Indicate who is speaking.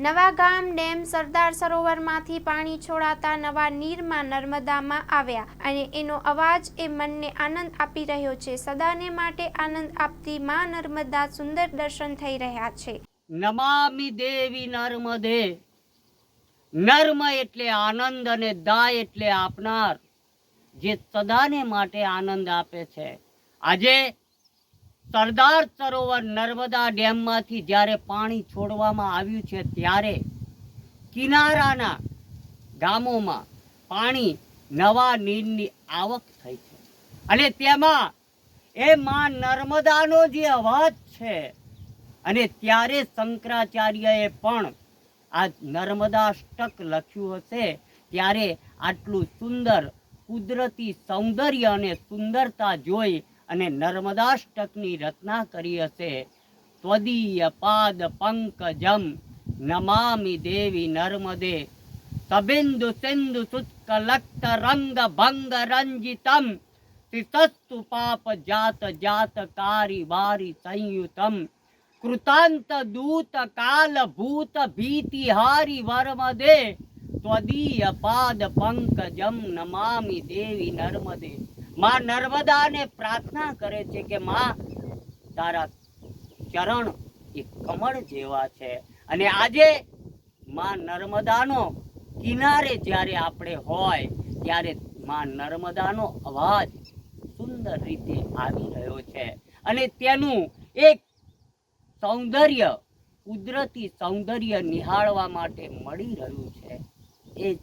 Speaker 1: Navagam dam સરદાર સરોવરમાંથી પાણી છોડાતા નવા નીરમાં નર્મદામાં આવ્યા અને એનો અવાજ એ મનને આનંદ આપી રહ્યો છે. સદાને માટે આનંદ આપતી માં નર્મદા સુંદર દર્શન થઈ રહ્યા છે.
Speaker 2: નમામિ દેવી નર્મદે. નર્મ એટલે આનંદ અને દા એટલે આપનાર, જે સદાને માટે આનંદ આપે છે. આજે સરદાર સરોવર નર્મદા ડેમમાંથી જ્યારે પાણી છોડવામાં આવ્યું છે ત્યારે કિનારાના ગામોમાં પાણી નવા નીરની આવક થઈ છે અને તેમાં એ માં નર્મદાનો જે અવાજ છે અને ત્યારે શંકરાચાર્યએ પણ આ નર્મદાષ્ટક લખ્યું હશે ત્યારે આટલું સુંદર કુદરતી સૌંદર્ય અને સુંદરતા જોઈ અને નર્મદાષ્ટકની રચના કરી હશે. ત્વદીય પાદ પંકજમ નમામિ દેવી નર્મદે સબિંદુ સિંધુ શુષ્કલક્ત રંગ ભંગ રંજિતમ શિતસ્તુ પાપ જાત જાતકારી વારી સંયુતમ કૃતાંત દૂત કાલ ભૂત ભીતિહારી વર્મદે ત્વદીય પાદ પંકજમ નમામિ દેવી નર્મદે. માં નર્મદાને પ્રાર્થના કરે છે કે માં તારા ચરણ એ કમળ જેવા છે અને આજે માં નર્મદાનો કિનારે જ્યારે આપણે હોય ત્યારે માં નર્મદાનો અવાજ સુંદર રીતે આવી રહ્યો છે અને તેનું એક સૌંદર્ય કુદરતી સૌંદર્ય નિહાળવા માટે મળી રહ્યું છે. એ જ